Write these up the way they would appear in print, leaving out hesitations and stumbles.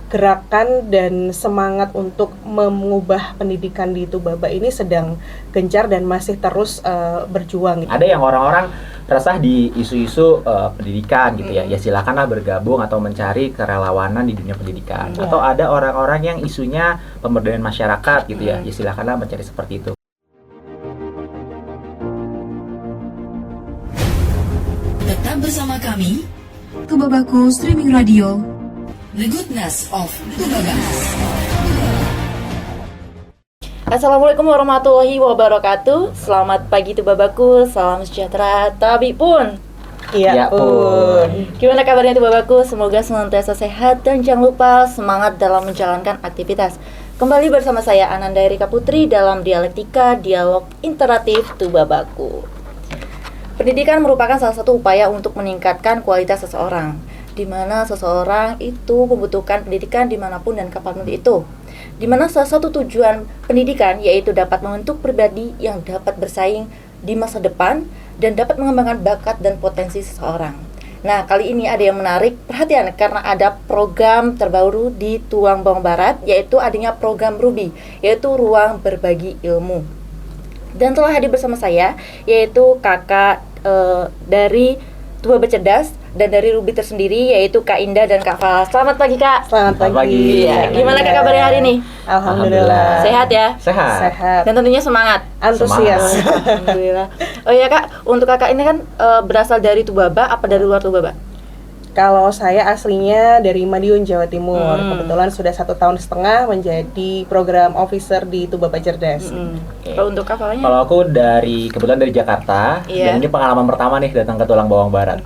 gerakan dan semangat untuk mengubah pendidikan di Tubaba ini sedang gencar dan masih terus berjuang gitu. Ada yang orang-orang resah di isu-isu pendidikan gitu ya silakanlah bergabung atau mencari kerelawanan di dunia pendidikan. Atau ada orang-orang yang isunya pemberdayaan masyarakat gitu ya silakanlah mencari seperti itu. Tetap bersama kami, Tubabaku Streaming Radio, The Goodness of Tubaba. Assalamualaikum warahmatullahi wabarakatuh. Selamat pagi Tubabaku, salam sejahtera Tabi pun. Iya pun. Gimana kabarnya Tubabaku? Semoga senantiasa sehat dan jangan lupa semangat dalam menjalankan aktivitas. Kembali bersama saya Ananda Erika Putri dalam Dialektika Dialog Interaktif Tubabaku. Pendidikan merupakan salah satu upaya untuk meningkatkan kualitas seseorang, di mana seseorang itu membutuhkan pendidikan dimanapun dan kapanpun itu. Di mana salah satu tujuan pendidikan yaitu dapat membentuk pribadi yang dapat bersaing di masa depan dan dapat mengembangkan bakat dan potensi seseorang. Nah, kali ini ada yang menarik perhatian karena ada program terbaru di Tulang Bawang Barat, yaitu adanya program RUBI, yaitu Ruang Berbagi Ilmu. Dan telah hadir bersama saya yaitu kakak dari Tubaba Cerdas dan dari RUBI tersendiri, yaitu Kak Indah dan Kak Fala. Selamat pagi Kak. Selamat pagi. Ya, gimana Kak kabarnya hari ini? Alhamdulillah. Sehat ya? Sehat. Dan tentunya semangat. Antusias. Alhamdulillah. Oh iya Kak, untuk Kakak ini kan berasal dari Tubaba apa dari luar Tubaba? Kalau saya aslinya dari Madiun, Jawa Timur. Kebetulan sudah 1,5 tahun menjadi program officer di Tubaba Cerdas. Kalau untuk Kak Falanya? Kalau aku kebetulan dari Jakarta, Iya. dan ini pengalaman pertama nih datang ke Tulang Bawang Barat.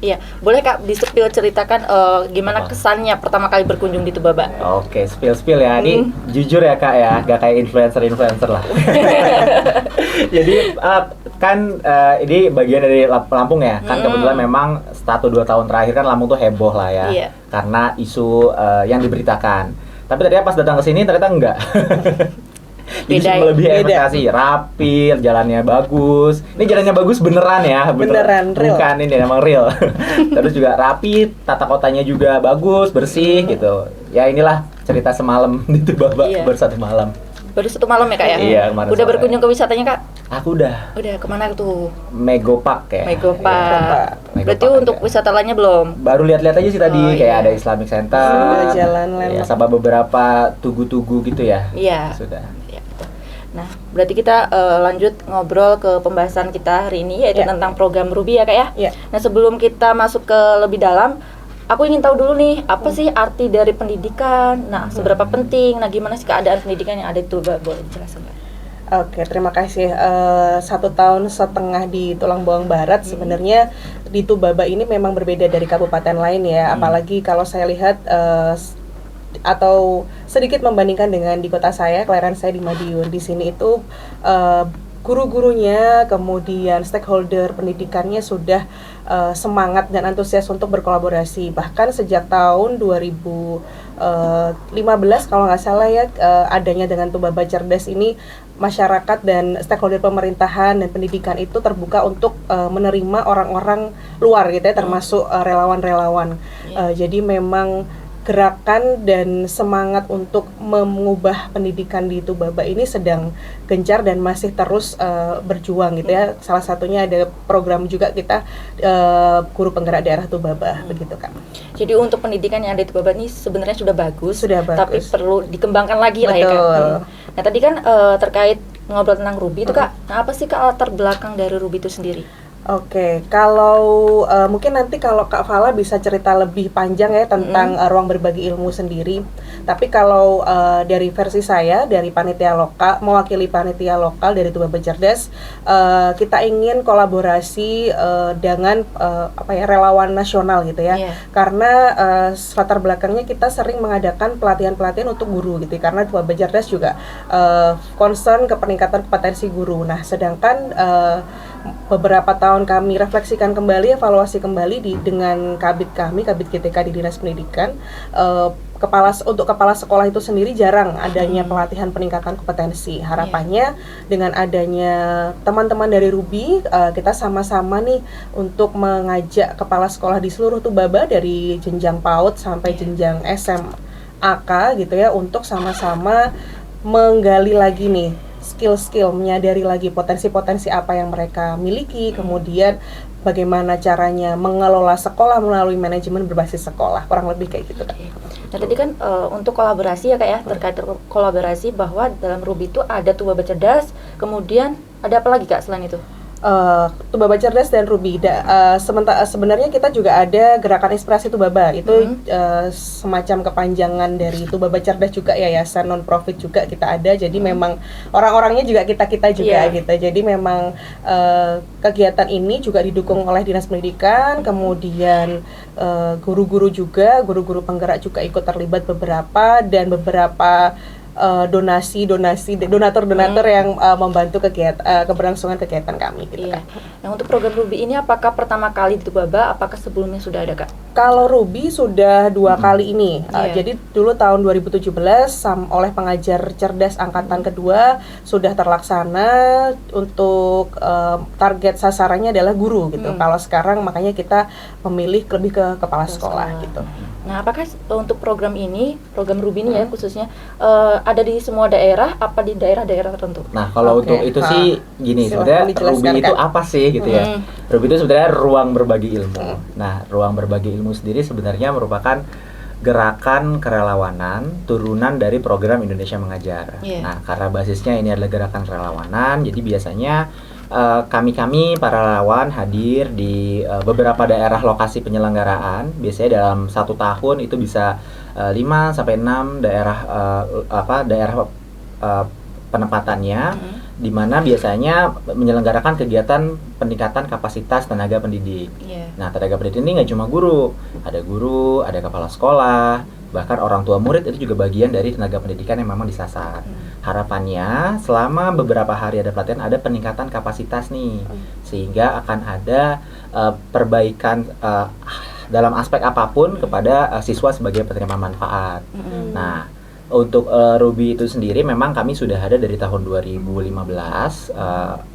Iya, boleh Kak di-spill ceritakan gimana kesannya pertama kali berkunjung di Tubaba? Oke, spill ya. Ini jujur ya Kak ya, gak kayak influencer lah. Jadi ini bagian dari Lampung ya. Kan kebetulan memang 1-2 tahun terakhir kan Lampung tuh heboh lah ya. Iya. Karena isu yang diberitakan. Tapi ternyata pas datang ke sini ternyata enggak. Jadi melebihi ekspektasi, rapi, jalannya bagus. Ini jalannya bagus beneran ya, Beneran, real. bukan ini memang real. Terus juga rapi, tata kotanya juga bagus, bersih gitu. Ya inilah cerita semalam di Tubaba, Iya. baru 1 malam. Baru 1 malam ya Kak ya? Iya, kemarin Udah sore. berkunjung ke wisatanya Kak? Aku udah Udah, kemana tuh? Megopark ya. Megopark. Megopark Berarti ada. untuk wisata lainnya belum? Baru lihat-lihat aja sih tadi, Oh, kayak iya. ada Islamic Center. Sudah jalan Ya, landmark. sama beberapa tugu-tugu gitu ya. Iya. Sudah. Ya, betul. Nah, berarti kita lanjut ngobrol ke pembahasan kita hari ini, yaitu Ya. tentang program RUBI ya Kak ya? Ya. Nah, sebelum kita masuk ke lebih dalam, aku ingin tahu dulu nih, apa sih arti dari pendidikan? Nah, seberapa penting? Nah, gimana sih keadaan pendidikan yang ada di Tubaba? Boleh dijelaskan Kak? Oke, terima kasih. 1,5 tahun di Tulang Bawang Barat. Sebenarnya di Tubaba ini memang berbeda dari kabupaten lain ya. Apalagi kalau saya lihat atau sedikit membandingkan dengan di kota saya, kelahiran saya di Madiun. Di sini itu guru-gurunya, kemudian stakeholder pendidikannya sudah semangat dan antusias untuk berkolaborasi. Bahkan sejak tahun 2015 kalau nggak salah ya, adanya dengan Tubaba Cerdas ini, masyarakat dan stakeholder pemerintahan dan pendidikan itu terbuka untuk menerima orang-orang luar gitu ya, termasuk relawan-relawan. Jadi memang gerakan dan semangat untuk mengubah pendidikan di Tubaba ini sedang gencar dan masih terus berjuang gitu ya. Salah satunya ada program juga kita guru penggerak daerah Tubaba begitu Kak. Jadi untuk pendidikan yang ada di Tubaba ini sebenarnya sudah bagus, Sudah bagus. tapi perlu dikembangkan lagi lah ya Kak. Betul. Nah, tadi kan terkait ngobrol tentang RUBI itu Kak. Nah, apa sih Kak latar belakang dari RUBI itu sendiri? Oke, kalau mungkin nanti kalau Kak Fala bisa cerita lebih panjang ya tentang ruang berbagi ilmu sendiri. Tapi kalau dari versi saya, dari panitia lokal, mewakili panitia lokal dari Tubaba Cerdas, kita ingin kolaborasi dengan relawan nasional gitu ya. Iya. Karena latar belakangnya kita sering mengadakan pelatihan-pelatihan untuk guru gitu ya. Karena Tubaba Cerdas juga concern ke peningkatan kompetensi guru. Nah, sedangkan beberapa tahun kami refleksikan kembali, evaluasi kembali dengan kabit GTK di Dinas Pendidikan, untuk kepala sekolah itu sendiri jarang adanya pelatihan peningkatan kompetensi. Harapannya dengan adanya teman-teman dari RUBI, kita sama-sama nih untuk mengajak kepala sekolah di seluruh Tubaba dari jenjang PAUD sampai jenjang AK gitu ya, untuk sama-sama menggali lagi nih skill-skill, menyadari lagi potensi-potensi apa yang mereka miliki, kemudian bagaimana caranya mengelola sekolah melalui manajemen berbasis sekolah, kurang lebih kayak gitu kan. Nah tadi kan untuk kolaborasi ya Kak ya, terkait kolaborasi bahwa dalam Ruby itu ada Tubaba Cerdas, kemudian ada apa lagi Kak selain itu? Tubaba Cerdas dan Ruby. Sebenarnya kita juga ada gerakan inspirasi Tubaba. Itu semacam kepanjangan dari Tubaba Cerdas juga, yayasan non profit juga kita ada. Jadi memang orang-orangnya juga kita juga gitu. Jadi memang kegiatan ini juga didukung oleh Dinas Pendidikan, kemudian guru-guru juga, guru-guru penggerak juga ikut terlibat beberapa, dan beberapa donatur yang membantu keberlangsungan kegiatan kami gitu. Iya. Nah untuk program Ruby ini apakah pertama kali di Tubaba, apakah sebelumnya sudah ada Kak? Kalau Ruby sudah 2 kali ini. Jadi dulu tahun 2017 oleh pengajar cerdas angkatan kedua sudah terlaksana untuk target sasarannya adalah guru gitu. Kalau sekarang makanya kita memilih lebih ke kepala sekolah gitu. Nah, apakah untuk program ini, program Ruby ini ya khususnya ada di semua daerah, apa di daerah-daerah tertentu? Nah, kalau untuk itu sih gini, sebenarnya Ruby itu apa sih gitu ya? Ruby itu sebenarnya ruang berbagi ilmu. Nah, ruang berbagi ilmu sendiri sebenarnya merupakan gerakan kerelawanan turunan dari program Indonesia Mengajar. Nah, karena basisnya ini adalah gerakan kerelawanan, jadi biasanya kami para relawan hadir di beberapa daerah lokasi penyelenggaraan. Biasanya dalam 1 tahun itu bisa 5 sampai 6 daerah daerah penempatannya, di mana biasanya menyelenggarakan kegiatan peningkatan kapasitas tenaga pendidik. Nah, tenaga pendidik ini nggak cuma guru, ada kepala sekolah, bahkan orang tua murid itu juga bagian dari tenaga pendidikan yang memang disasar. Harapannya selama beberapa hari ada pelatihan, ada peningkatan kapasitas nih, sehingga akan ada perbaikan dalam aspek apapun kepada siswa sebagai penerima manfaat. Nah, untuk Ruby itu sendiri memang kami sudah ada dari tahun 2015.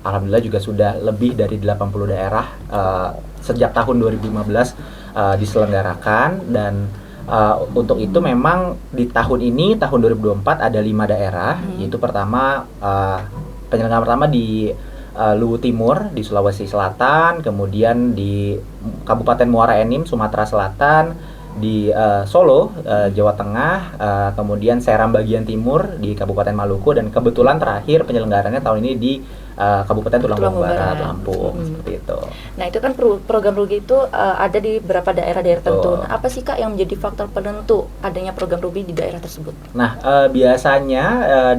Alhamdulillah juga sudah lebih dari 80 daerah sejak tahun 2015 diselenggarakan, dan untuk itu memang di tahun ini, tahun 2024 ada 5 daerah, yaitu pertama penyelenggaraan pertama di Luwu Timur di Sulawesi Selatan, kemudian di Kabupaten Muara Enim Sumatera Selatan, di Solo Jawa Tengah, kemudian Seram bagian timur di Kabupaten Maluku, dan kebetulan terakhir penyelenggarannya tahun ini di Kabupaten Tulungagung Barat, Lampung, seperti itu. Nah itu kan program Ruby itu ada di beberapa daerah-daerah tertentu. Nah, apa sih Kak yang menjadi faktor penentu adanya program Ruby di daerah tersebut? Nah biasanya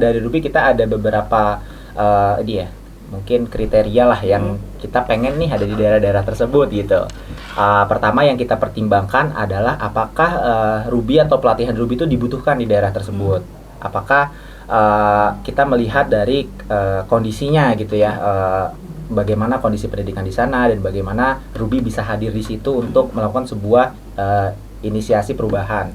dari Ruby kita ada beberapa mungkin kriteria lah yang kita pengen nih ada di daerah-daerah tersebut gitu. Pertama yang kita pertimbangkan adalah apakah Ruby atau pelatihan Ruby itu dibutuhkan di daerah tersebut. Apakah kita melihat dari kondisinya gitu ya, bagaimana kondisi pendidikan di sana dan bagaimana Ruby bisa hadir di situ untuk melakukan sebuah inisiasi perubahan.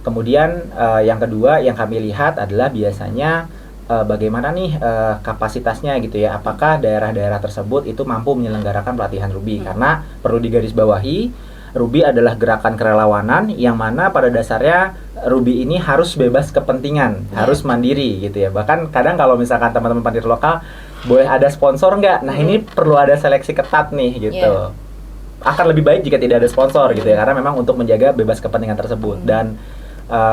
Kemudian yang kedua yang kami lihat adalah biasanya bagaimana nih kapasitasnya gitu ya, apakah daerah-daerah tersebut itu mampu menyelenggarakan pelatihan Ruby. Karena perlu digarisbawahi, Ruby adalah gerakan kerelawanan yang mana pada dasarnya Ruby ini harus bebas kepentingan, harus mandiri gitu ya. Bahkan kadang kalau misalkan teman-teman panitia lokal boleh ada sponsor nggak? Nah ini perlu ada seleksi ketat nih gitu. Akan lebih baik jika tidak ada sponsor gitu ya, karena memang untuk menjaga bebas kepentingan tersebut. Dan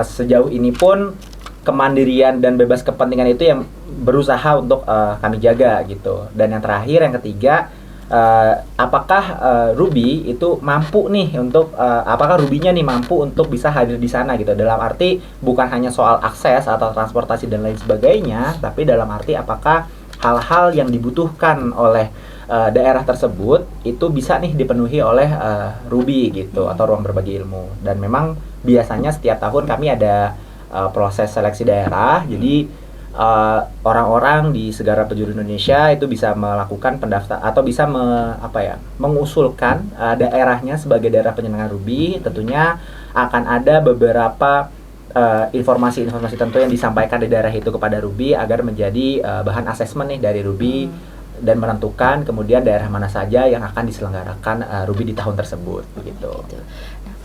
sejauh ini pun kemandirian dan bebas kepentingan itu yang berusaha untuk kami jaga gitu. Dan yang terakhir, yang ketiga, apakah Ruby itu mampu nih untuk apakah Ruby-nya nih mampu untuk bisa hadir di sana gitu. Dalam arti bukan hanya soal akses atau transportasi dan lain sebagainya, tapi dalam arti apakah hal-hal yang dibutuhkan oleh daerah tersebut itu bisa nih dipenuhi oleh Ruby gitu, atau ruang berbagi ilmu. Dan memang biasanya setiap tahun kami ada proses seleksi daerah. Jadi orang-orang di segala penjuru Indonesia itu bisa melakukan pendaftar atau bisa mengusulkan daerahnya sebagai daerah penyelenggaraan Ruby. Tentunya akan ada beberapa informasi-informasi tentu yang disampaikan di daerah itu kepada Ruby agar menjadi bahan asesmen nih dari Ruby dan menentukan kemudian daerah mana saja yang akan diselenggarakan Ruby di tahun tersebut gitu.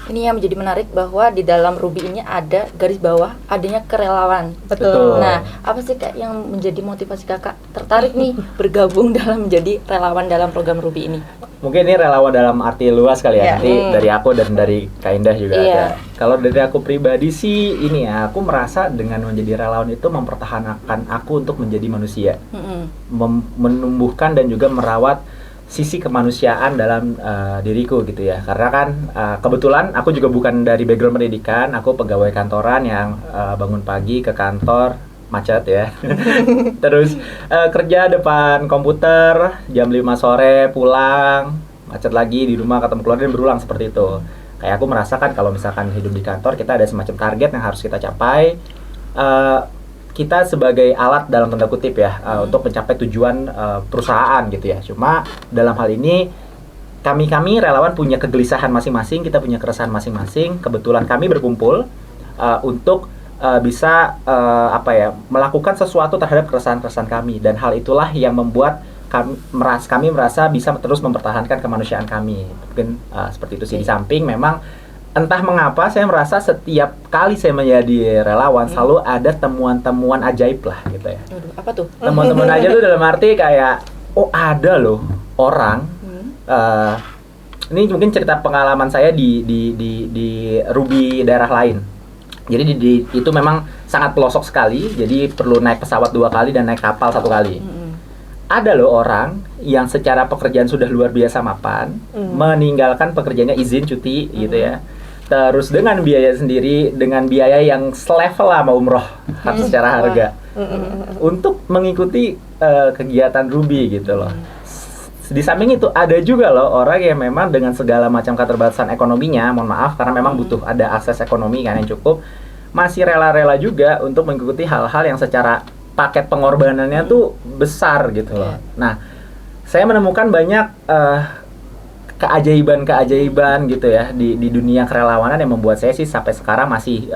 Ini yang menjadi menarik bahwa di dalam Ruby ini ada garis bawah adanya kerelawan. Betul. Nah, apa sih Kak yang menjadi motivasi Kakak tertarik nih bergabung dalam menjadi relawan dalam program Ruby ini? Mungkin ini relawan dalam arti luas kali Iya. ya. Nanti dari aku dan dari Kak Indah juga Iya. ada. Kalau dari aku pribadi sih ini ya, aku merasa dengan menjadi relawan itu mempertahankan aku untuk menjadi manusia. Menumbuhkan dan juga merawat sisi kemanusiaan dalam diriku gitu ya, karena kan kebetulan aku juga bukan dari background pendidikan, aku pegawai kantoran yang bangun pagi ke kantor macet ya terus kerja depan komputer jam 5 sore pulang macet lagi di rumah ketemu keluarga dan berulang seperti itu. Kayak aku merasakan kalau misalkan hidup di kantor kita ada semacam target yang harus kita capai, kita sebagai alat dalam tanda kutip ya untuk mencapai tujuan perusahaan gitu ya. Cuma dalam hal ini kami relawan punya kegelisahan masing-masing, kita punya keresahan masing-masing. Kebetulan kami berkumpul untuk bisa melakukan sesuatu terhadap keresahan-keresahan kami, dan hal itulah yang membuat kami merasa bisa terus mempertahankan kemanusiaan kami. Mungkin seperti itu sih. Di samping memang entah mengapa saya merasa setiap kali saya menjadi relawan selalu ada temuan-temuan ajaib lah gitu ya. Aduh, apa tuh? Temuan-temuan ajaib itu dalam arti kayak ada loh orang ini mungkin cerita pengalaman saya di Ruby daerah lain. Jadi itu memang sangat pelosok sekali, jadi perlu naik pesawat 2 kali dan naik kapal 1 kali. Ada loh orang yang secara pekerjaan sudah luar biasa mapan, meninggalkan pekerjaannya izin cuti gitu ya. Terus dengan biaya sendiri, dengan biaya yang selevel sama umroh secara harga, untuk mengikuti kegiatan Ruby gitu loh. Di samping itu ada juga loh orang yang memang dengan segala macam keterbatasan ekonominya, mohon maaf karena memang butuh ada akses ekonomi kan yang cukup, masih rela-rela juga untuk mengikuti hal-hal yang secara paket pengorbanannya tuh besar gitu loh. Nah, saya menemukan banyak keajaiban gitu ya di dunia kerelawanan yang membuat saya sih sampai sekarang masih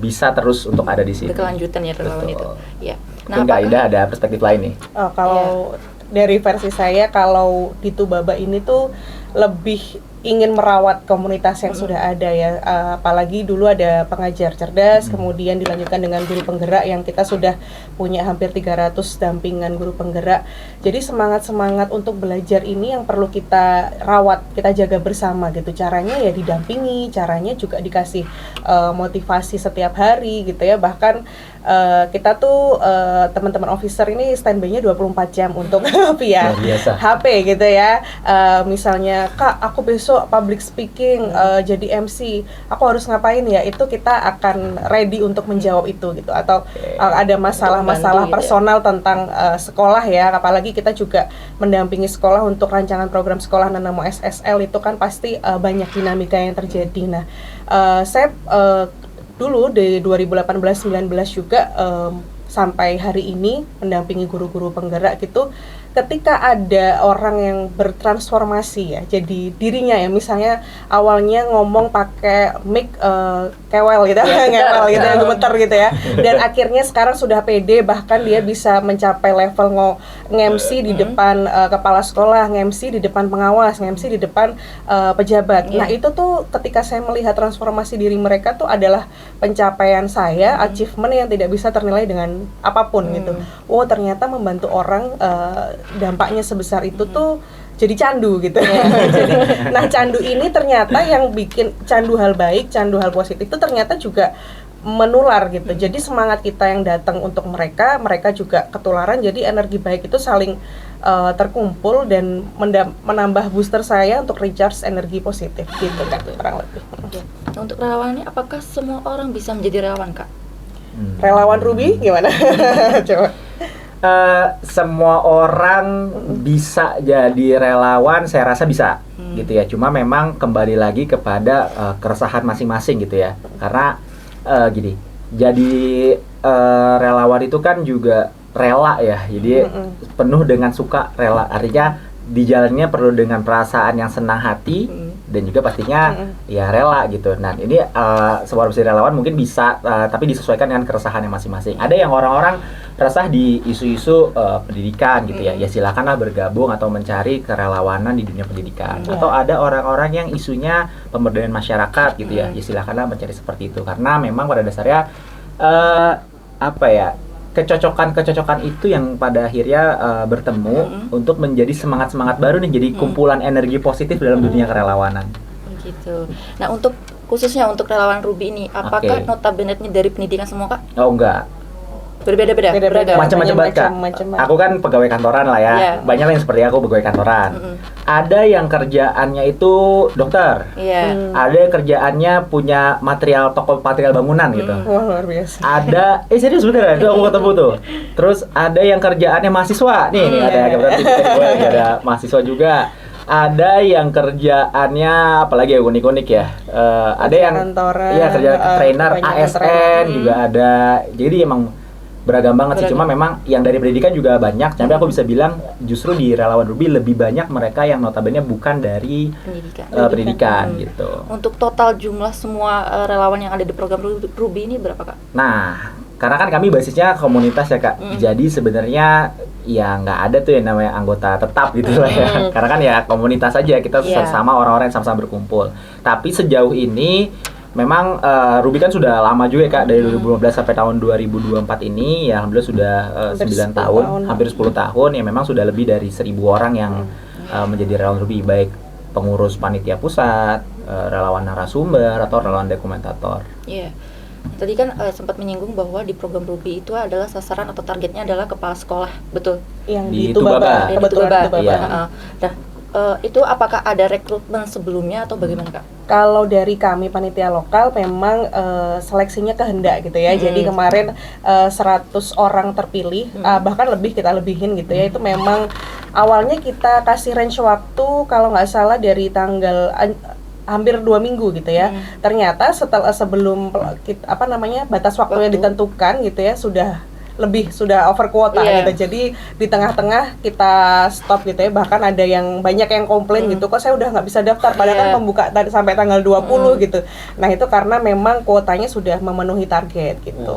bisa terus untuk ada di sini. Berkelanjutan ya relawan itu. Ya. Mungkin Kak Ida ada perspektif lain nih. Kalau dari versi saya, kalau di Tubaba ini tuh lebih ingin merawat komunitas yang sudah ada ya, apalagi dulu ada pengajar cerdas, kemudian dilanjutkan dengan guru penggerak yang kita sudah punya hampir 300 dampingan guru penggerak. Jadi semangat untuk belajar ini yang perlu kita rawat, kita jaga bersama gitu. Caranya ya didampingi, caranya juga dikasih motivasi setiap hari gitu ya. Bahkan kita tuh teman-teman officer ini standby-nya 24 jam untuk via HP gitu ya. Misalnya, Kak, aku besok public speaking, jadi MC, aku harus ngapain ya? Itu kita akan ready untuk menjawab itu gitu. Atau ada masalah-masalah personal tentang sekolah ya, apalagi kita juga mendampingi sekolah untuk rancangan program sekolah Nanamo SSL, itu kan pasti banyak dinamika yang terjadi. Nah, saya dulu di 2018-19 juga sampai hari ini mendampingi guru-guru penggerak gitu. Ketika ada orang yang bertransformasi ya, jadi dirinya ya, misalnya awalnya ngomong pakai mic kewel gitu, ngewel gitu ya, gemeter gitu ya, dan akhirnya sekarang sudah pede, bahkan dia bisa mencapai level nge-MC di depan kepala sekolah, nge-MC di depan pengawas, nge-MC di depan pejabat. Nah itu tuh ketika saya melihat transformasi diri mereka tuh adalah pencapaian saya, achievement yang tidak bisa ternilai dengan apapun gitu. Oh ternyata membantu orang, dampaknya sebesar itu tuh jadi candu gitu. Jadi, nah candu ini ternyata yang bikin candu hal baik, candu hal positif itu ternyata juga menular gitu. Jadi semangat kita yang datang untuk mereka juga ketularan. Jadi energi baik itu saling terkumpul dan menambah booster saya untuk recharge energi positif gitu kan, kurang lebih. Nah, untuk relawan ini apakah semua orang bisa menjadi relawan, Kak? Relawan Ruby gimana? Coba. Semua orang bisa jadi relawan, saya rasa bisa gitu ya. Cuma memang kembali lagi kepada keresahan masing-masing gitu ya. Karena gini, jadi relawan itu kan juga rela ya. Jadi penuh dengan suka rela. Artinya di jalannya perlu dengan perasaan yang senang hati dan juga pastinya ya rela gitu. Nah ini sebuah profesi relawan mungkin bisa tapi disesuaikan dengan keresahannya masing-masing. Ada yang orang-orang resah di isu-isu pendidikan gitu ya silakanlah bergabung atau mencari kerelawanan di dunia pendidikan. Atau ada orang-orang yang isunya pemberdayaan masyarakat gitu ya silakanlah mencari seperti itu, karena memang pada dasarnya kecocokan itu yang pada akhirnya bertemu untuk menjadi semangat baru nih, jadi kumpulan energi positif dalam dunia kerelawanan. Gitu. Nah, untuk khususnya untuk relawan Ruby ini, apakah notabene-nya dari pendidikan semua, Kak? Oh enggak. Berbeda-beda. Macam-macam banget, Kak. Aku kan pegawai kantoran lah ya. Banyak yang seperti aku pegawai kantoran. Ada yang kerjaannya itu dokter. Ada yang kerjaannya punya toko material bangunan gitu. Wah, luar biasa. Ada serius beneran, itu aku ketemu tuh. Terus ada yang kerjaannya mahasiswa. Nih ada berarti ada mahasiswa juga. Ada yang kerjaannya apalagi ya unik-unik ya. Ada yang kerja trainer ASN juga ada. Jadi emang beragam banget sih, cuma memang yang dari pendidikan juga banyak. Tapi aku bisa bilang justru di relawan Ruby lebih banyak mereka yang notabene bukan dari pendidikan gitu. Untuk total jumlah semua relawan yang ada di program Ruby ini berapa, Kak? Nah, karena kan kami basisnya komunitas ya, Kak. Jadi sebenarnya ya nggak ada tuh yang namanya anggota tetap gitu lah ya. Karena kan ya komunitas aja, kita sama orang-orang yang sama-sama berkumpul. Tapi sejauh ini memang Ruby kan sudah lama juga ya, Kak, dari 2015 sampai tahun 2024 ini ya alhamdulillah sudah 9 tahun, hampir 10 tahun ya, memang sudah lebih dari 1.000 orang yang menjadi relawan Ruby, baik pengurus panitia pusat, relawan narasumber atau relawan dokumentator. Iya. Tadi kan sempat menyinggung bahwa di program Ruby itu adalah sasaran atau targetnya adalah kepala sekolah, betul? Yang di Tubaba. Iya. Nah, itu apakah ada rekrutmen sebelumnya atau bagaimana, Kak? Kalau dari kami panitia lokal memang seleksinya kehendak gitu ya. Jadi kemarin 100 orang terpilih, bahkan kita lebihin gitu ya. Itu memang awalnya kita kasih range waktu kalau nggak salah dari tanggal hampir 2 minggu gitu ya. Ternyata sebelum batas waktunya ditentukan gitu ya, sudah over kuota gitu. Jadi di tengah-tengah kita stop gitu ya. Bahkan ada yang banyak yang komplain gitu, kok saya udah nggak bisa daftar padahal kan pembuka tadi sampai tanggal 20 gitu. Nah, itu karena memang kuotanya sudah memenuhi target gitu.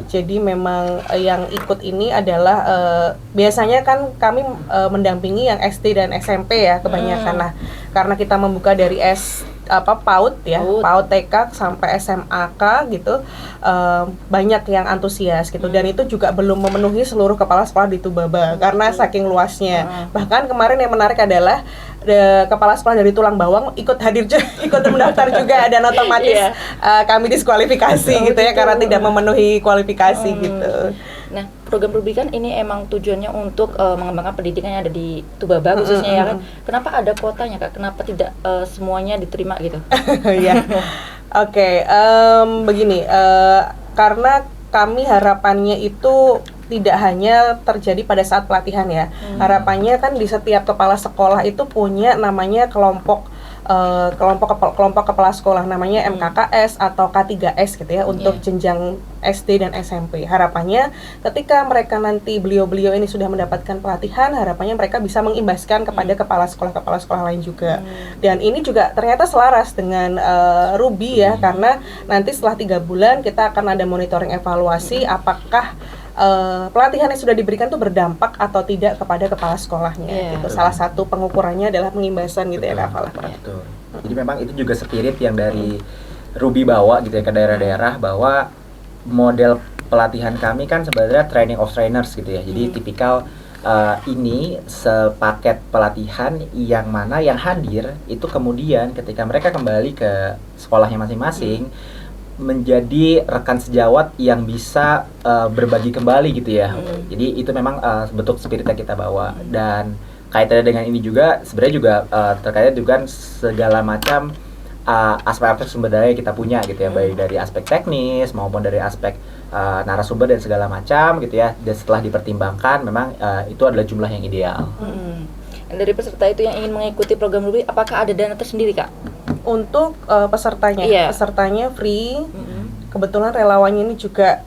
Jadi memang yang ikut ini adalah biasanya kan kami mendampingi yang SD dan SMP ya kebanyakan. Nah, karena kita membuka dari PAUD ya, PAUD TK sampai SMAK gitu, banyak yang antusias gitu, dan itu juga belum memenuhi seluruh kepala sekolah di Tubaba karena saking luasnya. Bahkan kemarin yang menarik adalah kepala sekolah dari Tulang Bawang ikut mendaftar juga, dan otomatis kami diskualifikasi gitu ya karena tidak memenuhi kualifikasi gitu. Nah, program Ruby kan ini emang tujuannya untuk mengembangkan pendidikan yang ada di Tubaba khususnya ya kan. Kenapa ada kuotanya, Kak? Kenapa tidak semuanya diterima gitu? Ya, oke. Begini, karena kami harapannya itu tidak hanya terjadi pada saat pelatihan ya. Harapannya kan di setiap kepala sekolah itu punya namanya kelompok kepala sekolah, namanya MKKS atau K3S gitu ya, untuk jenjang SD dan SMP. Harapannya ketika mereka nanti beliau-beliau ini sudah mendapatkan pelatihan, harapannya mereka bisa mengimbaskan kepada kepala sekolah lain juga. Dan ini juga ternyata selaras dengan Ruby ya, karena nanti setelah 3 bulan kita akan ada monitoring evaluasi apakah pelatihan yang sudah diberikan itu berdampak atau tidak kepada kepala sekolahnya gitu. Salah satu pengukurannya adalah pengimbasan gitu ya, Kak Fala. Betul. Jadi memang itu juga spirit yang dari Ruby bawa gitu ya ke daerah-daerah, bahwa model pelatihan kami kan sebenarnya training of trainers gitu ya. Jadi tipikal ini sepaket pelatihan yang mana yang hadir itu kemudian ketika mereka kembali ke sekolahnya masing-masing menjadi rekan sejawat yang bisa berbagi kembali gitu ya. Jadi itu memang bentuk spirit yang kita bawa, dan kaitannya dengan ini juga sebenarnya juga terkait dengan segala macam aspek-aspek sumber daya yang kita punya gitu ya, baik dari aspek teknis maupun dari aspek narasumber dan segala macam gitu ya. Dan setelah dipertimbangkan memang itu adalah jumlah yang ideal. Dari peserta itu yang ingin mengikuti program Ruby, apakah ada dana tersendiri, Kak? Untuk pesertanya free. Kebetulan relawannya ini juga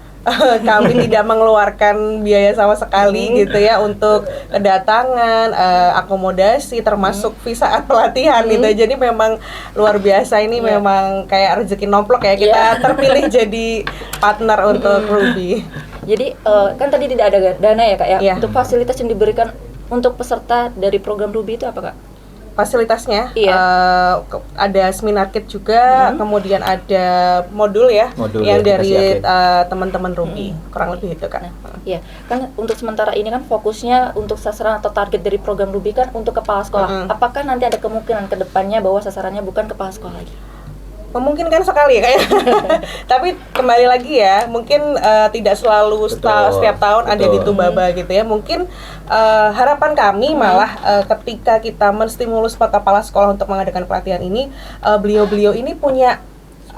kami tidak mengeluarkan biaya sama sekali gitu ya untuk kedatangan, akomodasi, termasuk visa saat pelatihan gitu. Jadi memang luar biasa ini, memang kayak rezeki nomplok ya kita terpilih jadi partner untuk Ruby. Jadi kan tadi tidak ada dana ya Kak ya. Iya. Untuk fasilitas yang diberikan untuk peserta dari program Ruby itu apa Kak? Fasilitasnya Iya. ada seminar kit juga, kemudian ada modul ya yang yang kita dari siapin. teman-teman Ruby, kurang lebih itu kan. Iya, kan untuk sementara ini kan fokusnya untuk sasaran atau target dari program Ruby kan untuk kepala sekolah. Apakah nanti ada kemungkinan ke depannya bahwa sasarannya bukan kepala sekolah lagi? Memungkinkan sekali ya kayak. Tapi kembali lagi ya, mungkin tidak selalu setiap tahun ada di Tubaba gitu ya. Mungkin harapan kami malah ketika kita menstimulus Pak Kepala Sekolah untuk mengadakan pelatihan ini, beliau-beliau ini punya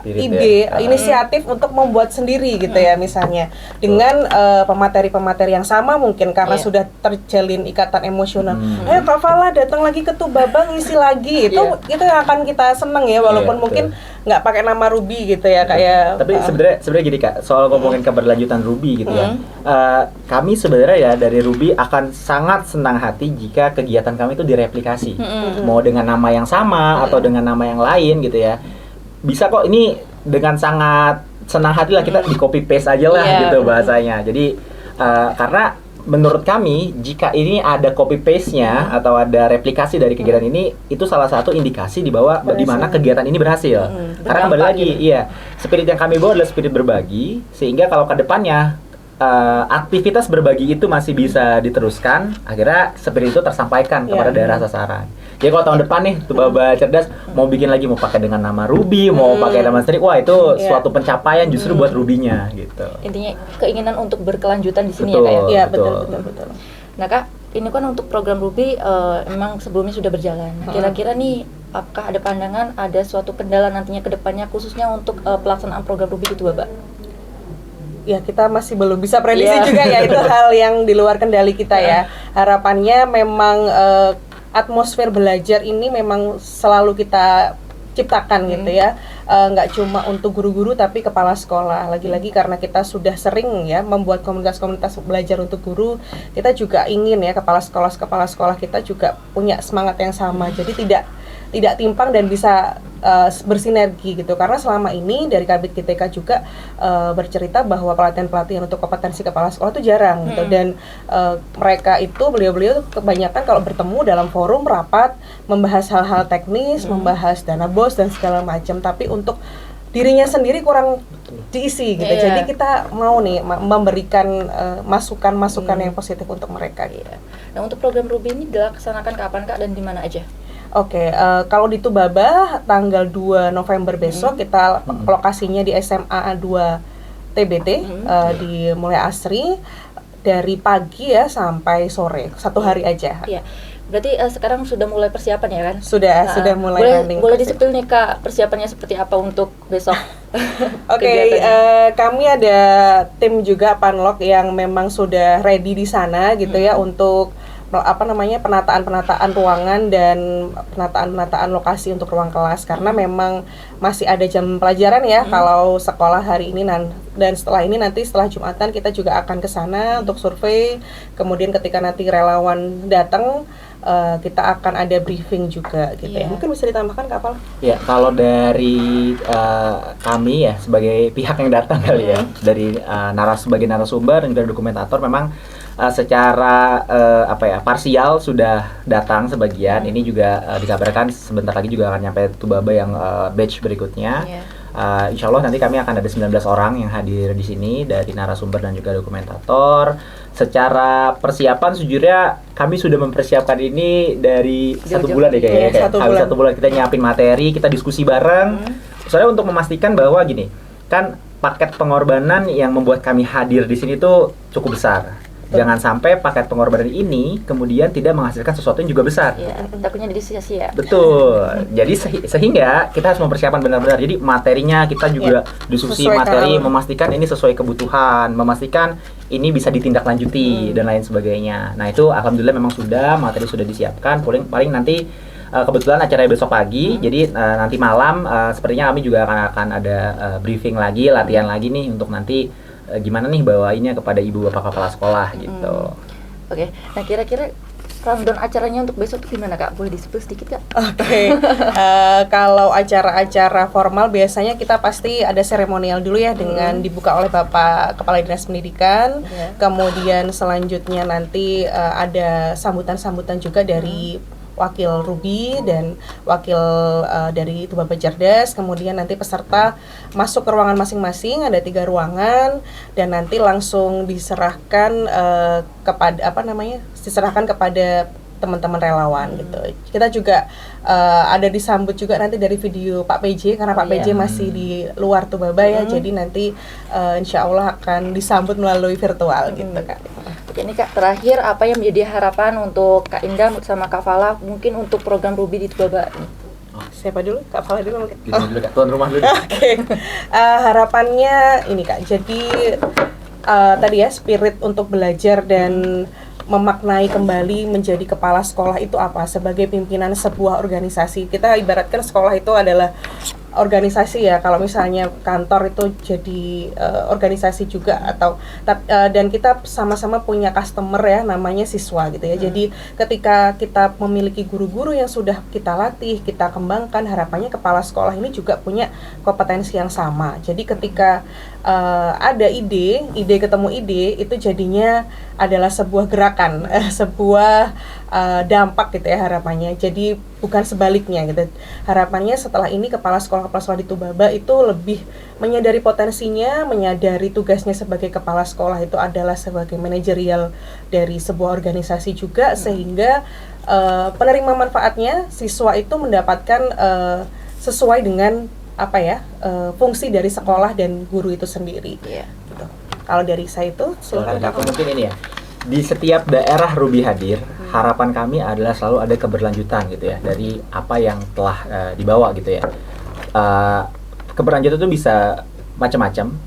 ide, inisiatif untuk membuat sendiri gitu ya, misalnya dengan pemateri-pemateri yang sama mungkin karena sudah terjalin ikatan emosional. Ayo Kak Fala datang lagi ke Tubaba ngisi lagi, itu yang akan kita seneng ya, walaupun mungkin nggak pakai nama Ruby gitu ya kayak. Tapi sebenarnya gini Kak, soal ngomongin keberlanjutan Ruby gitu ya, kami sebenarnya ya dari Ruby akan sangat senang hati jika kegiatan kami itu direplikasi, mau dengan nama yang sama atau dengan nama yang lain gitu ya. Bisa kok, ini dengan sangat senang hati lah kita di copy paste aja lah gitu bahasanya. Jadi karena menurut kami jika ini ada copy paste-nya atau ada replikasi dari kegiatan ini, itu salah satu indikasi di bahwa di mana kegiatan ini berhasil. Karena kembali lagi, spirit yang kami bawa adalah spirit berbagi, sehingga kalau ke depannya aktivitas berbagi itu masih bisa diteruskan, akhirnya spirit itu tersampaikan kepada daerah sasaran. Jadi kalau tahun depan nih Tubaba Cerdas mau bikin lagi, mau pakai dengan nama Ruby, mau pakai nama sendiri, wah itu suatu pencapaian justru buat Ruby-nya gitu. Intinya keinginan untuk berkelanjutan di sini Betul, ya Kak ya. Iya, betul. betul. Nah Kak, ini kan untuk program Ruby memang sebelumnya sudah berjalan. Kira-kira nih apakah ada pandangan ada suatu kendala nantinya ke depannya khususnya untuk pelaksanaan program Ruby di Tubaba? Ya kita masih belum bisa prediksi juga ya, itu hal yang di luar kendali kita ya. Harapannya memang atmosfer belajar ini memang selalu kita ciptakan gitu ya, nggak cuma untuk guru-guru tapi kepala sekolah. Lagi-lagi karena kita sudah sering ya membuat komunitas-komunitas belajar untuk guru, kita juga ingin ya kepala sekolah kita juga punya semangat yang sama, jadi tidak timpang dan bisa bersinergi gitu. Karena selama ini dari Kabid GTK juga bercerita bahwa pelatihan-pelatihan untuk kompetensi kepala sekolah itu jarang gitu, dan mereka itu beliau-beliau kebanyakan kalau bertemu dalam forum rapat membahas hal-hal teknis, membahas dana BOS dan segala macam, tapi untuk dirinya sendiri kurang diisi gitu. Jadi kita mau nih memberikan masukan-masukan yang positif untuk mereka gitu. Nah untuk program Ruby ini dilaksanakan kapan Kak dan di mana aja? Oke, kalau di Tubaba tanggal 2 November besok kita lokasinya di SMA 2 TBT di Mulai Asri dari pagi ya sampai sore, 1 hari aja. Iya. Berarti sekarang sudah mulai persiapan ya kan? Sudah mulai running. Boleh disebut nih Kak persiapannya seperti apa untuk besok? Oke, kami ada tim juga Panlok yang memang sudah ready di sana gitu ya untuk penataan ruangan dan penataan lokasi untuk ruang kelas, karena memang masih ada jam pelajaran ya kalau sekolah hari ini dan setelah ini nanti setelah Jumatan kita juga akan ke sana untuk survei, kemudian ketika nanti relawan datang kita akan ada briefing juga gitu ya. Mungkin bisa ditambahkan Kak Pal? Ya, kalau dari kami ya sebagai pihak yang datang kali ya, dari sebagai narasumber dan juga dokumentator, memang secara parsial sudah datang sebagian. Ini juga dikabarkan sebentar lagi juga akan nyampe Tubaba yang batch berikutnya. Insya Allah nanti kami akan ada 19 orang yang hadir di sini dari narasumber dan juga dokumentator. Secara persiapan sejujurnya kami sudah mempersiapkan ini dari Jauh-jauh. 1 bulan deh kayaknya. Habis 1 bulan kita nyiapin materi, kita diskusi bareng. Soalnya untuk memastikan bahwa gini, kan paket pengorbanan yang membuat kami hadir di sini tuh cukup besar. Jangan sampai paket pengorbanan ini kemudian tidak menghasilkan sesuatu yang juga besar. Iya, takutnya jadi sia-sia. Betul. Jadi sehingga kita harus mempersiapkan benar-benar. Jadi materinya kita juga diskusi materi, memastikan ini sesuai kebutuhan, memastikan ini bisa ditindaklanjuti dan lain sebagainya. Nah itu alhamdulillah memang materi sudah disiapkan. Paling nanti kebetulan acaranya besok pagi, jadi nanti malam sepertinya kami juga akan ada briefing lagi, latihan lagi nih untuk nanti gimana nih bawainnya kepada ibu bapak kepala sekolah gitu. Oke, nah kira-kira rundown acaranya untuk besok tuh gimana Kak? Boleh disebut sedikit Kak? Oke, kalau acara-acara formal biasanya kita pasti ada seremonial dulu ya dengan dibuka oleh Bapak Kepala Dinas Pendidikan. Kemudian selanjutnya nanti ada sambutan-sambutan juga dari wakil Ruby dan wakil dari Tuba Bajardas. Kemudian nanti peserta masuk ke ruangan masing-masing, ada 3 ruangan, dan nanti langsung diserahkan diserahkan kepada teman-teman relawan gitu. Kita juga ada disambut juga nanti dari video Pak PJ, karena Pak PJ masih di luar Tubaba ya, jadi nanti insya Allah akan disambut melalui virtual gitu Kak. Oke, ini Kak, terakhir apa yang menjadi harapan untuk Kak Indah sama Kak Fala mungkin untuk program Ruby di Tubaba? Siapa dulu? Kak Fala dulu mungkin? Dulu Kak, tuan rumah dulu. Oke. Harapannya ini Kak, jadi tadi ya spirit untuk belajar dan memaknai kembali menjadi kepala sekolah itu apa sebagai pimpinan sebuah organisasi. Kita ibaratkan sekolah itu adalah organisasi ya, kalau misalnya kantor itu jadi organisasi juga, atau dan kita sama-sama punya customer ya, namanya siswa gitu ya. Jadi ketika kita memiliki guru-guru yang sudah kita latih, kita kembangkan, harapannya kepala sekolah ini juga punya kompetensi yang sama. Jadi ketika ada ide ketemu ide, itu jadinya adalah sebuah gerakan, sebuah dampak gitu ya harapannya. Jadi bukan sebaliknya gitu. Harapannya setelah ini kepala sekolah di Tubaba itu lebih menyadari potensinya, menyadari tugasnya sebagai kepala sekolah itu adalah sebagai manajerial dari sebuah organisasi juga, sehingga penerima manfaatnya siswa itu mendapatkan sesuai dengan fungsi dari sekolah dan guru itu sendiri. Gitu. Kalau dari saya itu, silakan Kak. Mungkin ini ya, di setiap daerah Ruby hadir, harapan kami adalah selalu ada keberlanjutan gitu ya dari apa yang telah dibawa gitu ya. Keberlanjutan itu bisa macam-macam.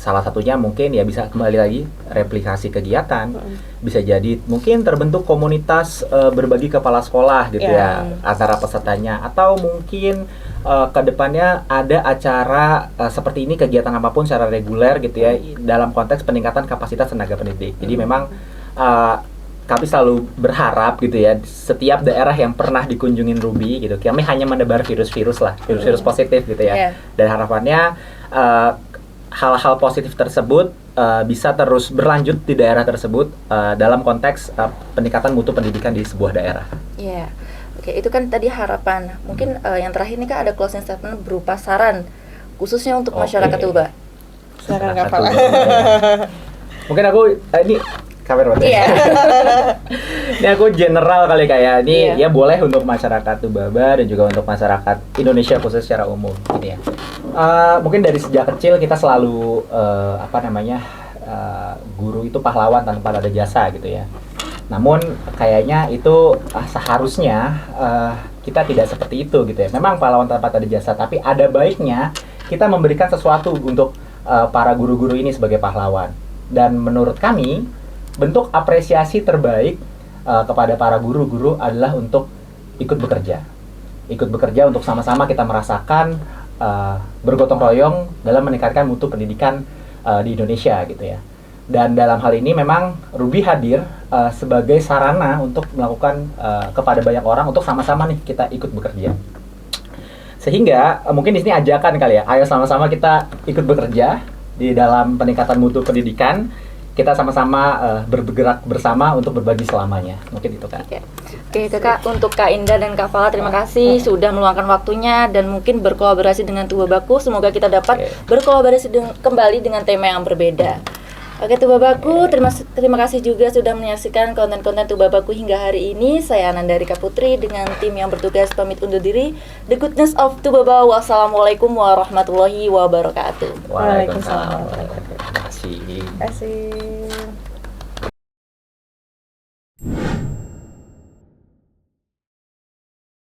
Salah satunya mungkin ya bisa kembali lagi replikasi kegiatan, bisa jadi mungkin terbentuk komunitas berbagi kepala sekolah gitu ya antara pesertanya, atau mungkin kedepannya ada acara seperti ini, kegiatan apapun secara reguler gitu ya, dalam konteks peningkatan kapasitas tenaga pendidik. Jadi memang kami selalu berharap gitu ya, setiap daerah yang pernah dikunjungin Ruby gitu, kami hanya menebar virus-virus positif gitu ya. Dan harapannya hal-hal positif tersebut bisa terus berlanjut di daerah tersebut dalam konteks peningkatan mutu pendidikan di sebuah daerah. Iya. Oke, itu kan tadi harapan. Mungkin yang terakhir nih Kak, ada closing statement berupa saran khususnya untuk masyarakat Tuba. Saran Kak Fala. Mungkin aku ini kamera berarti. Iya. Ini aku general kali kayak ini ya, boleh untuk masyarakat Tubaba dan juga untuk masyarakat Indonesia khusus secara umum gitu ya. Mungkin dari sejak kecil kita selalu guru itu pahlawan tanpa ada jasa gitu ya. Namun kayaknya itu seharusnya kita tidak seperti itu gitu ya. Memang pahlawan tanpa ada jasa, tapi ada baiknya kita memberikan sesuatu untuk para guru-guru ini sebagai pahlawan. Dan menurut kami bentuk apresiasi terbaik kepada para guru-guru adalah untuk ikut bekerja. Ikut bekerja untuk sama-sama kita merasakan bergotong royong dalam meningkatkan mutu pendidikan di Indonesia gitu ya. Dan dalam hal ini memang Ruby hadir sebagai sarana untuk melakukan kepada banyak orang untuk sama-sama nih kita ikut bekerja. Sehingga mungkin di sini ajakan kali ya, ayo sama-sama kita ikut bekerja di dalam peningkatan mutu pendidikan. Kita sama-sama bergerak bersama untuk berbagi selamanya. Mungkin itu Kak. Oke Kakak, untuk Kak Indah dan Kak Fala, terima kasih sudah meluangkan waktunya dan mungkin berkolaborasi dengan Tubabaku. Semoga kita dapat berkolaborasi kembali dengan tema yang berbeda. Oke Tubabaku, terima kasih juga sudah menyaksikan konten-konten Tubabaku hingga hari ini. Saya Anandari Kaputri dengan tim yang bertugas pamit undur diri. The Goodness of Tubaba. Wassalamualaikum warahmatullahi wabarakatuh. Waalaikumsalam. Terima kasih. Terima kasih.